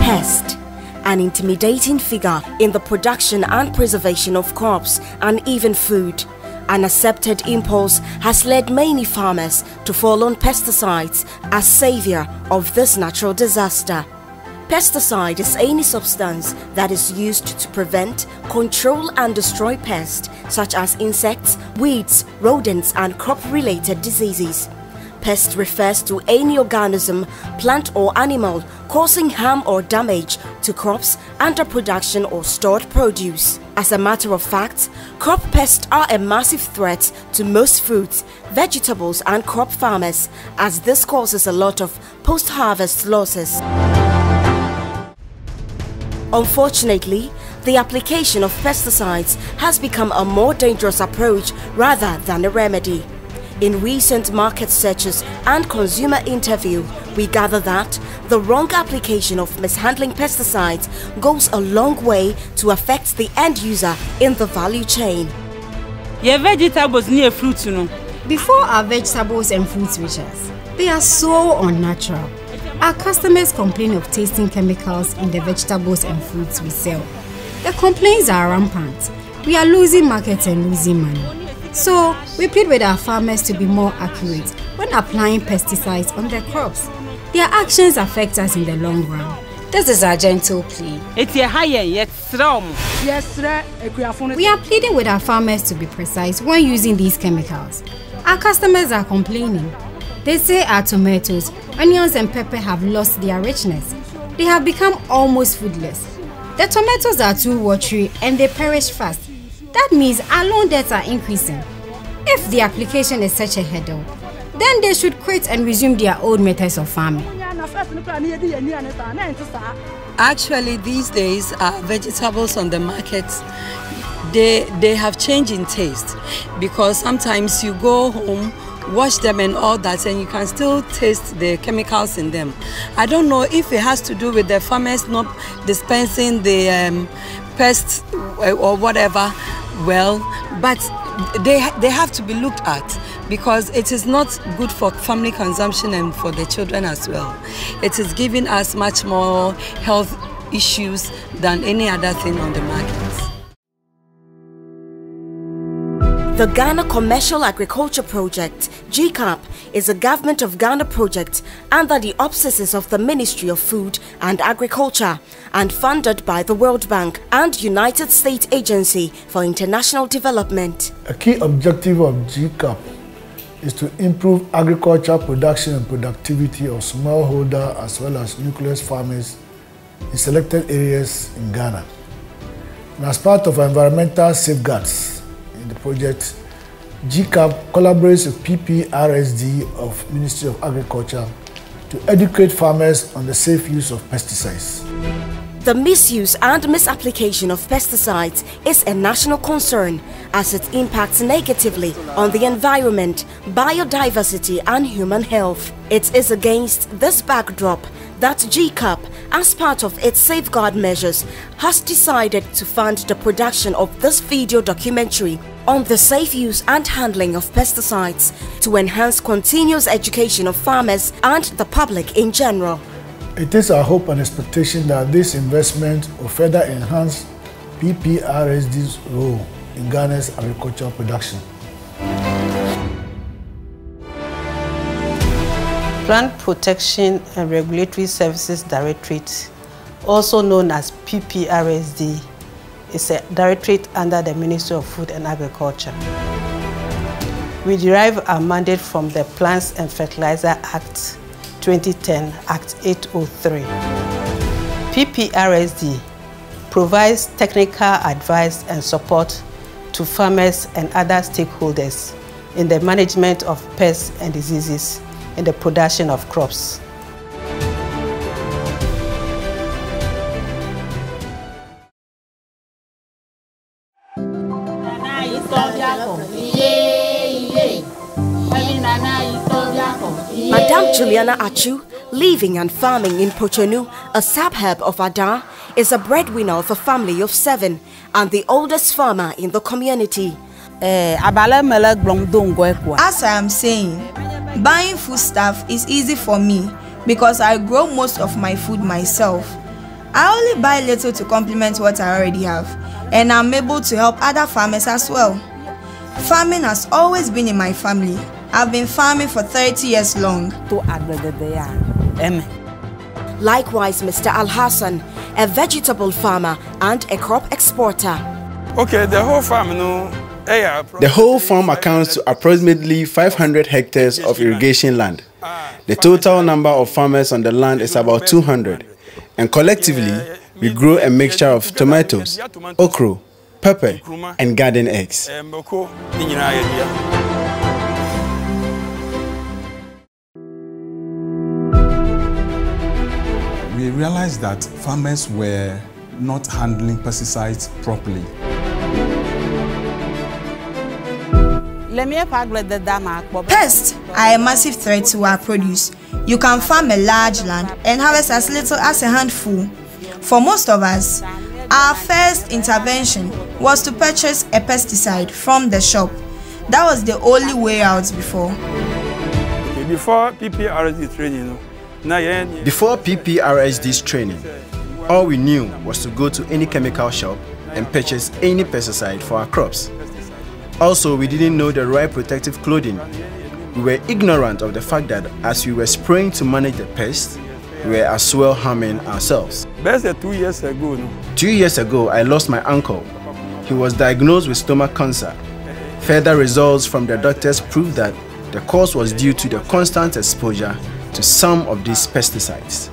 Pest, an intimidating figure in the production and preservation of crops and even food. An accepted impulse has led many farmers to fall on pesticides as savior of this natural disaster. Pesticide is any substance that is used to prevent, control and destroy pests such as insects, weeds, rodents and crop-related diseases. Pest refers to any organism, plant or animal causing harm or damage to crops, underproduction or stored produce. As a matter of fact, crop pests are a massive threat to most fruits, vegetables and crop farmers, as this causes a lot of post-harvest losses. Unfortunately, the application of pesticides has become a more dangerous approach rather than a remedy. In recent market searches and consumer interview, we gather that the wrong application of mishandling pesticides goes a long way to affect the end user in the value chain. Your vegetables near fruits, you know. Before our vegetables and fruits reach us, they are so unnatural. Our customers complain of tasting chemicals in the vegetables and fruits we sell. The complaints are rampant. We are losing markets and losing money. So, we plead with our farmers to be more accurate when applying pesticides on their crops. Their actions affect us in the long run. This is our gentle plea. We are pleading with our farmers to be precise when using these chemicals. Our customers are complaining. They say our tomatoes, onions and pepper have lost their richness. They have become almost foodless. The tomatoes are too watery and they perish fast. That means our loan debts are increasing. If the application is such a hurdle, then they should quit and resume their old methods of farming. Actually, these days, vegetables on the market, they have changed in taste, because sometimes you go home, wash them and all that, and you can still taste the chemicals in them. I don't know if it has to do with the farmers not dispensing the pests or whatever well, but they have to be looked at, because it is not good for family consumption and for the children as well. It is giving us much more health issues than any other thing on the market. The Ghana Commercial Agriculture Project, GCAP, is a Government of Ghana project under the auspices of the Ministry of Food and Agriculture and funded by the World Bank and United States Agency for International Development. A key objective of GCAP is to improve agriculture production and productivity of smallholder as well as nucleus farmers in selected areas in Ghana. And as part of environmental safeguards in the project, GCAP collaborates with PPRSD of Ministry of Agriculture to educate farmers on the safe use of pesticides. The misuse and misapplication of pesticides is a national concern as it impacts negatively on the environment, biodiversity and human health. It is against this backdrop that GCAP, as part of its safeguard measures, has decided to fund the production of this video documentary on the safe use and handling of pesticides to enhance continuous education of farmers and the public in general. It is our hope and expectation that this investment will further enhance PPRSD's role in Ghana's agricultural production. Plant Protection and Regulatory Services Directorate, also known as PPRSD, is a directorate under the Ministry of Food and Agriculture. We derive our mandate from the Plants and Fertilizer Act 2010, Act 803. PPRSD provides technical advice and support to farmers and other stakeholders in the management of pests and diseases in the production of crops. Madame Juliana Achu, living and farming in Pochonu, a suburb of Ada, is a breadwinner of a family of 7 and the oldest farmer in the community. As I am saying, buying foodstuff is easy for me because I grow most of my food myself. I only buy little to complement what I already have, and I'm able to help other farmers as well. Farming has always been in my family. I've been farming for 30 years long. Likewise, Mr. Al-Hassan, a vegetable farmer and a crop exporter. Okay, the whole farm, The whole farm accounts to approximately 500 hectares of irrigation land. The total number of farmers on the land is about 200, and collectively, we grow a mixture of tomatoes, okra, pepper, and garden eggs. We realized that farmers were not handling pesticides properly. Pests are a massive threat to our produce. You can farm a large land and harvest as little as a handful. For most of us, our first intervention was to purchase a pesticide from the shop. That was the only way out before. Before PPRSD training, all we knew was to go to any chemical shop and purchase any pesticide for our crops. Also, we didn't know the right protective clothing. We were ignorant of the fact that as we were spraying to manage the pests, we were as well harming ourselves. That's 2 years ago. 2 years ago, I lost my uncle. He was diagnosed with stomach cancer. Further results from the doctors proved that the cause was due to the constant exposure to some of these pesticides.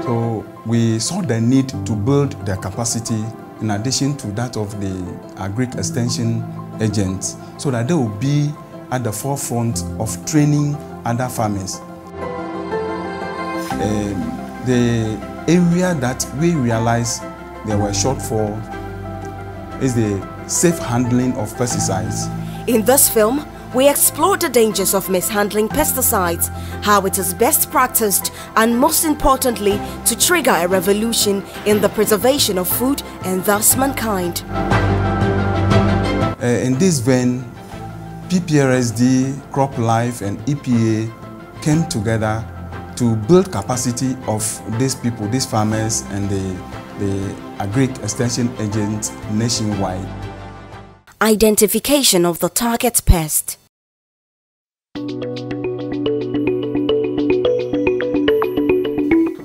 So we saw the need to build the capacity in addition to that of the agric extension agents so that they will be at the forefront of training other farmers. The area that we realized there were shortfall is the safe handling of pesticides. In this film, we explore the dangers of mishandling pesticides, how it is best practiced, and most importantly, to trigger a revolution in the preservation of food and thus mankind. In this vein, PPRSD, CropLife, and EPA came together to build capacity of these people, these farmers, and the agric extension agents nationwide. Identification of the target pest.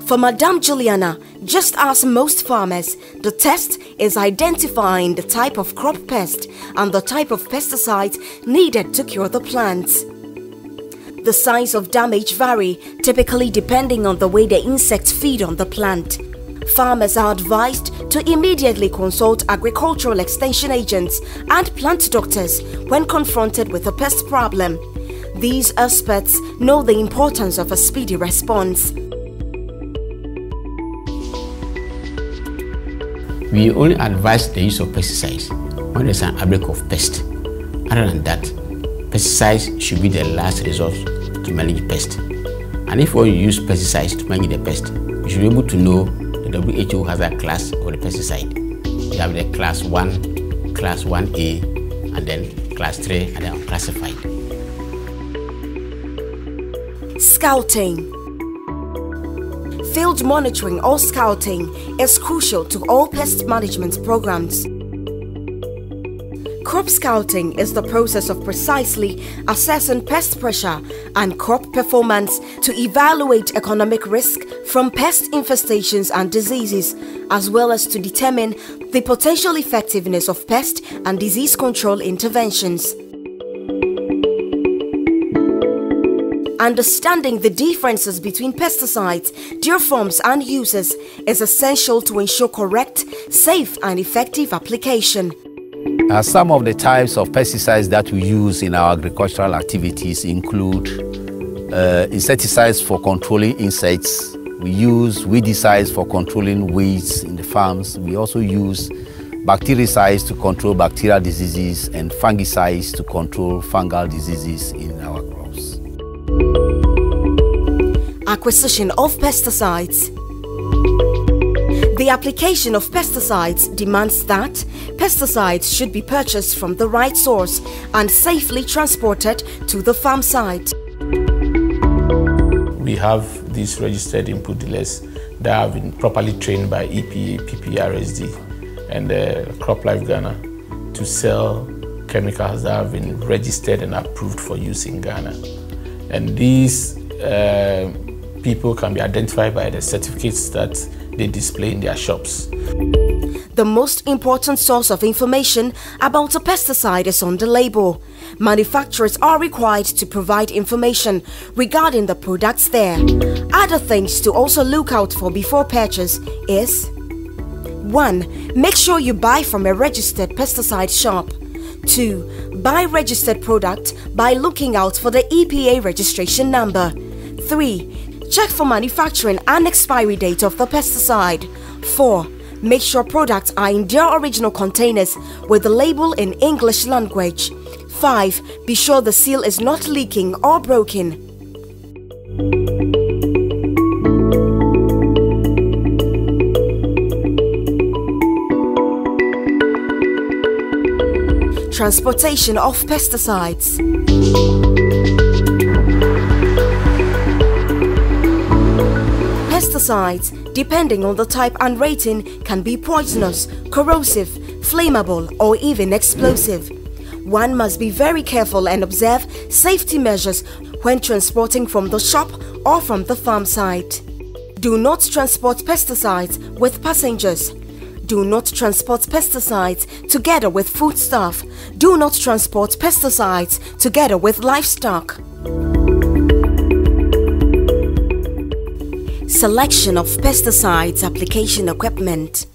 For Madame Juliana, just as most farmers, the test is identifying the type of crop pest and the type of pesticides needed to cure the plants. The size of damage vary, typically depending on the way the insects feed on the plant. Farmers are advised to immediately consult agricultural extension agents and plant doctors when confronted with a pest problem. These experts know the importance of a speedy response. We only advise the use of pesticides when there's an outbreak of pest. Other than that, pesticides should be the last resort to manage pest. And if you use pesticides to manage the pest, you should be able to know the WHO has a class of the pesticide. You have the class 1, class 1A, and then class 3, and then unclassified. Scouting. Field monitoring or scouting is crucial to all pest management programs. Crop scouting is the process of precisely assessing pest pressure and crop performance to evaluate economic risk from pest infestations and diseases, as well as to determine the potential effectiveness of pest and disease control interventions. Understanding the differences between pesticides, their forms and uses is essential to ensure correct, safe and effective application. Some of the types of pesticides that we use in our agricultural activities include insecticides for controlling insects. We use weedicides for controlling weeds in the farms. We also use bactericides to control bacterial diseases and fungicides to control fungal diseases in our crops. Acquisition of pesticides. The application of pesticides demands that pesticides should be purchased from the right source and safely transported to the farm site. We have these registered input dealers that have been properly trained by EPA, PPRSD and CropLife Ghana to sell chemicals that have been registered and approved for use in Ghana. And these people can be identified by the certificates that they display in their shops. The most important source of information about a pesticide is on the label. Manufacturers are required to provide information regarding the products there. Other things to also look out for before purchase is 1. Make sure you buy from a registered pesticide shop. 2. Buy registered product by looking out for the EPA registration number. 3. Check for manufacturing and expiry date of the pesticide. 4. Make sure products are in their original containers with the label in English language. 5. Be sure the seal is not leaking or broken. Transportation of pesticides. Pesticides, depending on the type and rating, can be poisonous, corrosive, flammable, or even explosive. One must be very careful and observe safety measures when transporting from the shop or from the farm site. Do not transport pesticides with passengers. Do not transport pesticides together with foodstuff. Do not transport pesticides together with livestock. Selection of pesticides application equipment.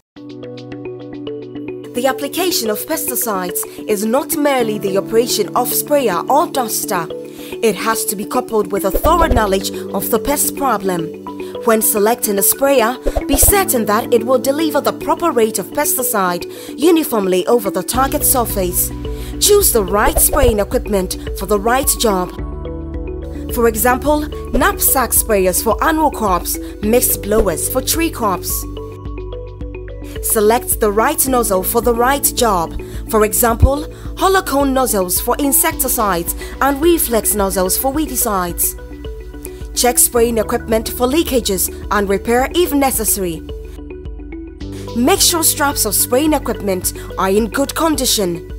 The application of pesticides is not merely the operation of sprayer or duster. It has to be coupled with a thorough knowledge of the pest problem. When selecting a sprayer, be certain that it will deliver the proper rate of pesticide uniformly over the target surface. Choose the right spraying equipment for the right job. For example, knapsack sprayers for annual crops, mixed blowers for tree crops. Select the right nozzle for the right job. For example, hollow cone nozzles for insecticides and reflex nozzles for weedicides. Check spraying equipment for leakages and repair if necessary. Make sure straps of spraying equipment are in good condition.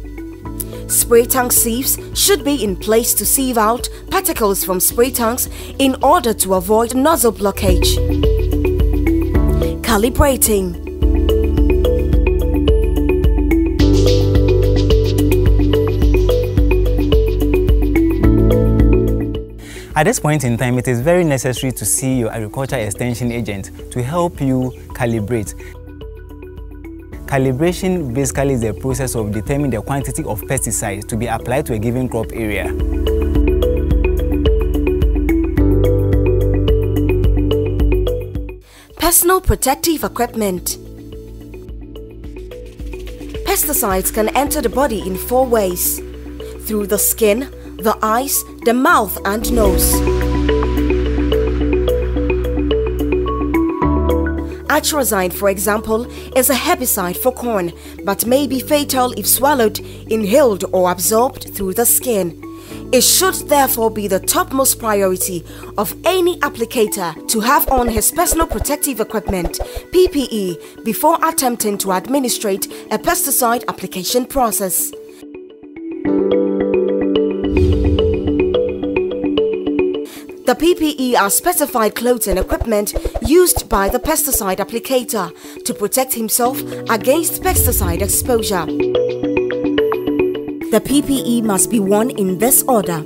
Spray tank sieves should be in place to sieve out particles from spray tanks in order to avoid nozzle blockage. Calibrating. At this point in time, it is very necessary to see your agriculture extension agent to help you calibrate. Calibration basically is the process of determining the quantity of pesticides to be applied to a given crop area. Personal protective equipment. Pesticides can enter the body in 4 ways: through the skin, the eyes, the mouth and nose. Atrazine, for example, is a herbicide for corn, but may be fatal if swallowed, inhaled or absorbed through the skin. It should therefore be the topmost priority of any applicator to have on his personal protective equipment, PPE, before attempting to administrate a pesticide application process. The PPE are specified clothes and equipment used by the pesticide applicator to protect himself against pesticide exposure. The PPE must be worn in this order: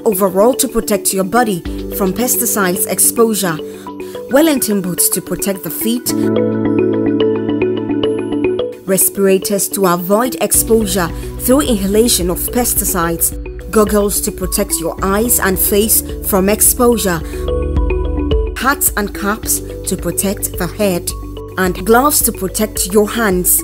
overall to protect your body from pesticides exposure, Wellington boots to protect the feet, respirators to avoid exposure through inhalation of pesticides, goggles to protect your eyes and face from exposure, hats and caps to protect the head, and gloves to protect your hands.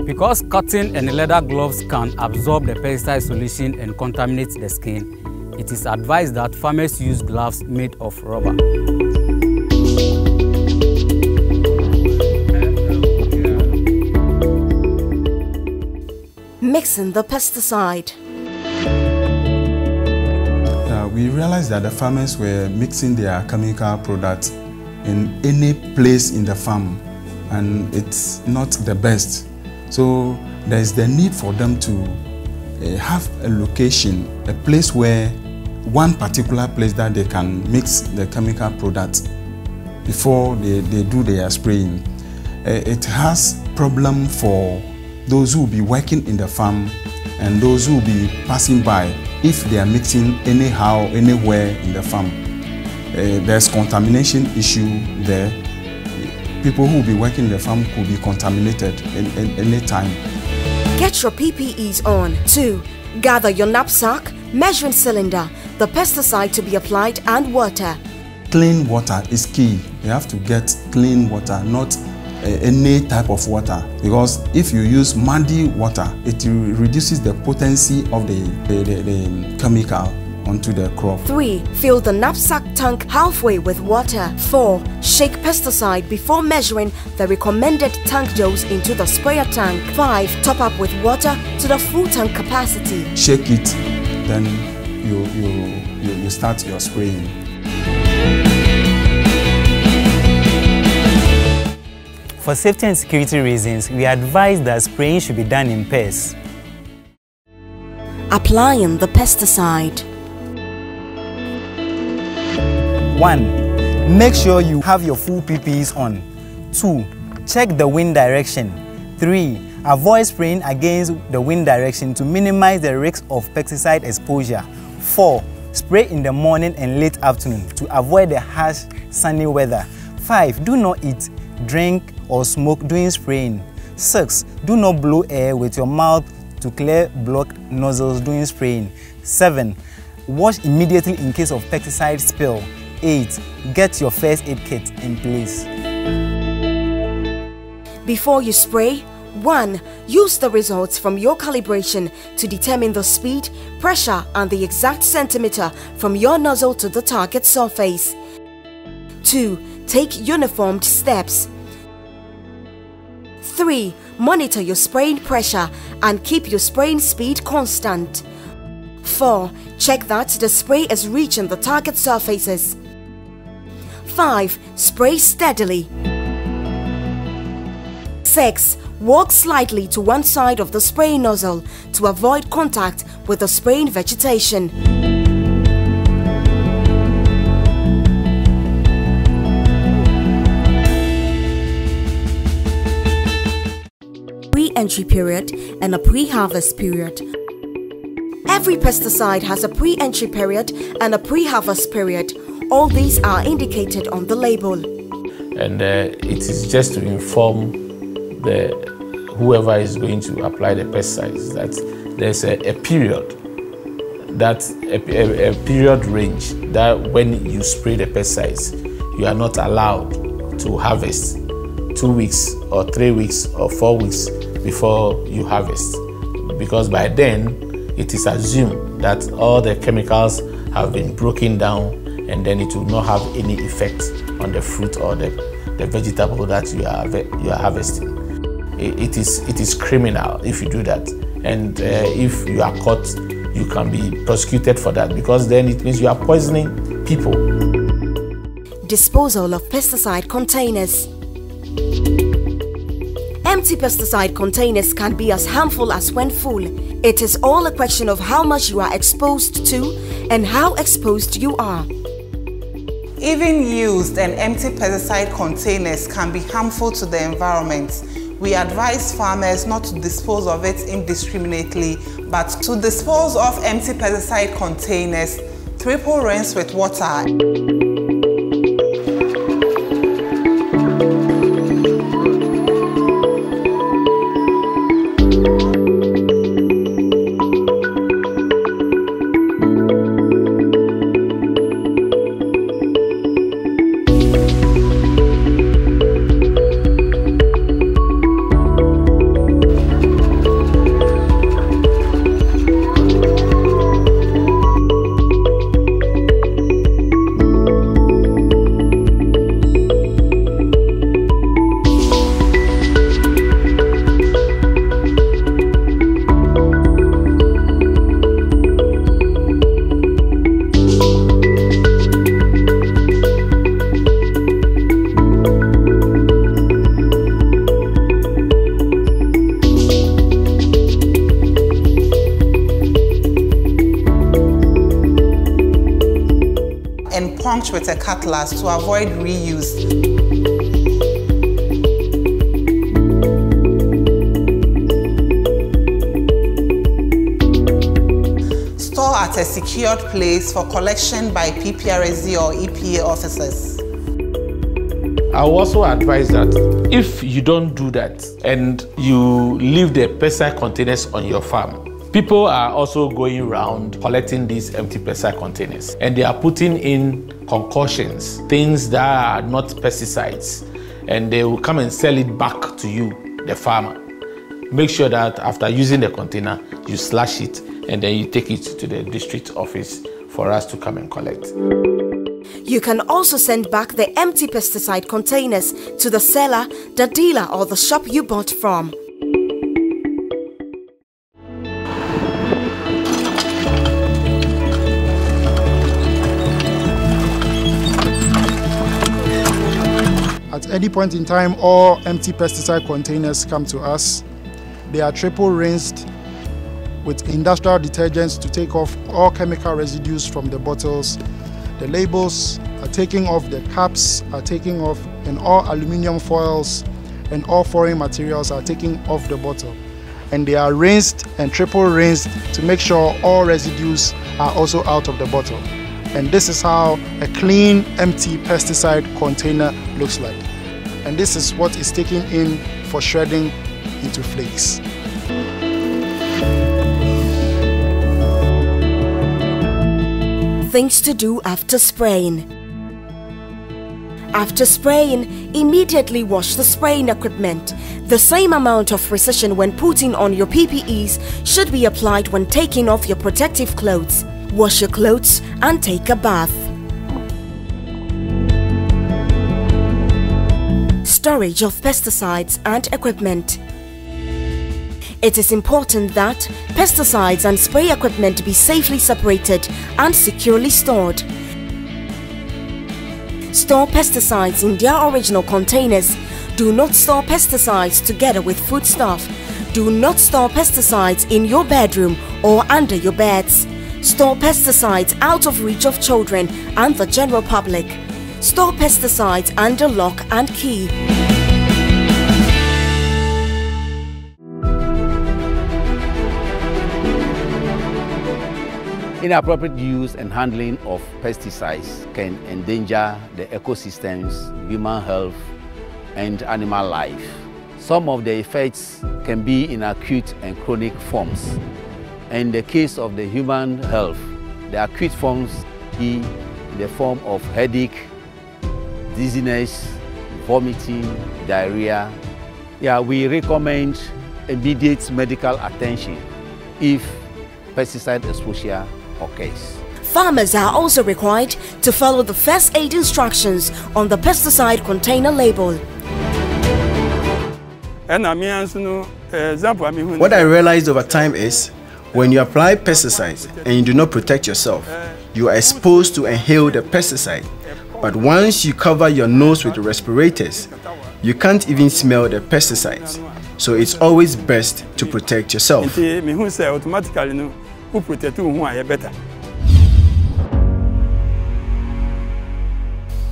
Because cotton and leather gloves can absorb the pesticide solution and contaminate the skin, it is advised that farmers use gloves made of rubber. Mixing the pesticide. We realized that the farmers were mixing their chemical products in any place in the farm, and it's not the best. So there's the need for them to have a location, a place where one particular place that they can mix the chemical products before they do their spraying. It has problem for those who will be working in the farm and those who will be passing by if they are mixing anyhow, anywhere in the farm. There's contamination issue there. People who will be working in the farm could be contaminated any time. Get your PPEs on. 2. Gather your knapsack, measuring cylinder, the pesticide to be applied, and water. Clean water is key. You have to get clean water, not any type of water, because if you use muddy water, it reduces the potency of the chemical onto the crop. 3. Fill the knapsack tank halfway with water. 4. Shake pesticide before measuring the recommended tank dose into the sprayer tank. 5. Top up with water to the full tank capacity. Shake it, then you start your spraying. For safety and security reasons, we advise that spraying should be done in pairs. Applying the pesticide. 1. Make sure you have your full PPEs on. 2. Check the wind direction. 3. Avoid spraying against the wind direction to minimize the risk of pesticide exposure. 4. Spray in the morning and late afternoon to avoid the harsh sunny weather. 5. Do not eat, drink or smoke during spraying. 6. Do not blow air with your mouth to clear blocked nozzles during spraying. 7. Wash immediately in case of pesticide spill. 8. Get your first aid kit in place. Before you spray, 1. Use the results from your calibration to determine the speed, pressure and the exact centimeter from your nozzle to the target surface. 2. Take uniformed steps. 3. Monitor your spraying pressure and keep your spraying speed constant. 4. Check that the spray is reaching the target surfaces. 5. Spray steadily. 6. Walk slightly to one side of the spraying nozzle to avoid contact with the spraying vegetation. Pre-entry period and a pre-harvest period. Every pesticide has a pre-entry period and a pre-harvest period. All these are indicated on the label. And it is just to inform whoever is going to apply the pesticides that there's a period, a period range that when you spray the pesticides, you are not allowed to harvest 2 weeks or 3 weeks or 4 weeks before you harvest, because by then it is assumed that all the chemicals have been broken down and then it will not have any effect on the fruit or the vegetable that you are harvesting. It is criminal if you do that, and if you are caught, you can be prosecuted for that, because then it means you are poisoning people. disposal of pesticide containers. Empty pesticide containers can be as harmful as when full. It is all a question of how much you are exposed to and how exposed you are. Even used and empty pesticide containers can be harmful to the environment. We advise farmers not to dispose of it indiscriminately, but to dispose of empty pesticide containers, triple rinse with water. And punch with a cutlass to avoid reuse. Store at a secured place for collection by PPRSD or EPA officers. I will also advise that if you don't do that and you leave the pesticide containers on your farm, people are also going around collecting these empty pesticide containers and they are putting in concoctions, things that are not pesticides, and they will come and sell it back to you, the farmer. Make sure that after using the container, you slash it and then you take it to the district office for us to come and collect. You can also send back the empty pesticide containers to the seller, the dealer, or the shop you bought from. At any point in time, all empty pesticide containers come to us. They are triple rinsed with industrial detergents to take off all chemical residues from the bottles. The labels are taking off, the caps are taking off, and all aluminium foils and all foreign materials are taking off the bottle. And they are rinsed and triple rinsed to make sure all residues are also out of the bottle. And this is how a clean, empty pesticide container looks like. And this is what is taken in for shredding into flakes. Things to do after spraying. After spraying, immediately wash the spraying equipment. The same amount of precision when putting on your PPEs should be applied when taking off your protective clothes. Wash your clothes and take a bath. Storage of pesticides and equipment. It is important that pesticides and spray equipment be safely separated and securely stored. Store pesticides in their original containers. Do not store pesticides together with foodstuff. Do not store pesticides in your bedroom or under your beds. Store pesticides out of reach of children and the general public. Store pesticides under lock and key. Inappropriate use and handling of pesticides can endanger the ecosystems, human health, and animal life. Some of the effects can be in acute and chronic forms. In the case of the human health, the acute forms be in the form of headache, dizziness, vomiting, diarrhea. We recommend immediate medical attention if pesticide exposure occurs. Farmers are also required to follow the first aid instructions on the pesticide container label. What I realized over time is, when you apply pesticides and you do not protect yourself, you are exposed to inhale the pesticide, But once you cover your nose with respirators, you can't even smell the pesticides. So it's always best to protect yourself.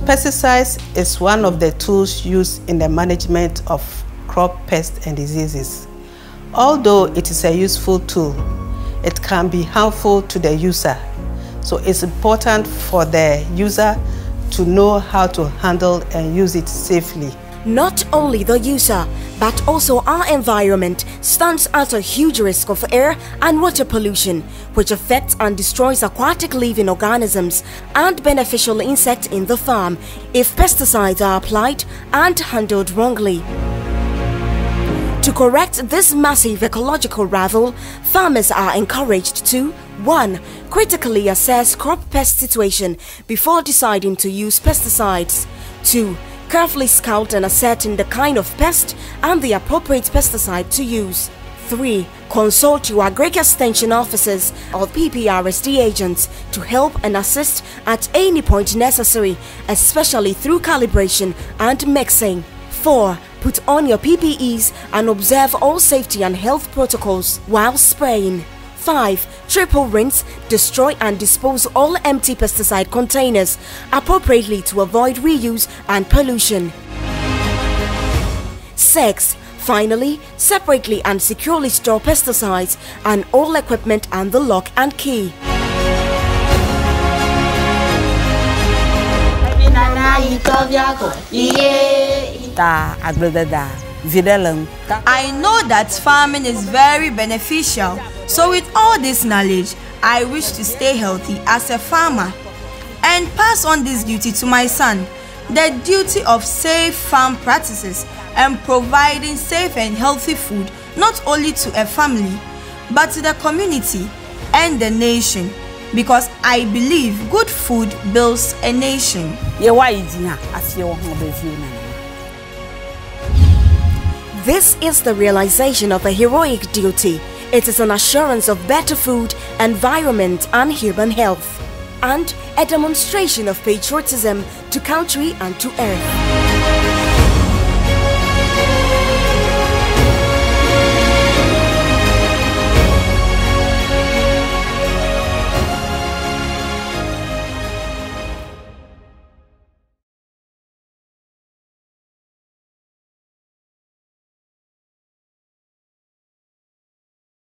Pesticides is one of the tools used in the management of crop pests and diseases. Although it is a useful tool, it can be harmful to the user. So it's important for the user to know how to handle and use it safely. Not only the user, but also our environment stands at a huge risk of air and water pollution, which affects and destroys aquatic living organisms and beneficial insects in the farm if pesticides are applied and handled wrongly. To correct this massive ecological ravel, farmers are encouraged to 1. Critically assess crop pest situation before deciding to use pesticides. 2. Carefully scout and ascertain the kind of pest and the appropriate pesticide to use. 3. Consult your agric extension officers or PPRSD agents to help and assist at any point necessary, especially through calibration and mixing. 4. Put on your PPEs and observe all safety and health protocols while spraying. 5. Triple rinse, destroy and dispose all empty pesticide containers appropriately to avoid reuse and pollution. 6. Finally, separately and securely store pesticides and all equipment and the lock and key. I know that farming is very beneficial, so with all this knowledge, I wish to stay healthy as a farmer and pass on this duty to my son, the duty of safe farm practices and providing safe and healthy food not only to a family, but to the community and the nation, because I believe good food builds a nation. This is the realization of a heroic duty. It is an assurance of better food, environment and human health, and a demonstration of patriotism to country and to earth.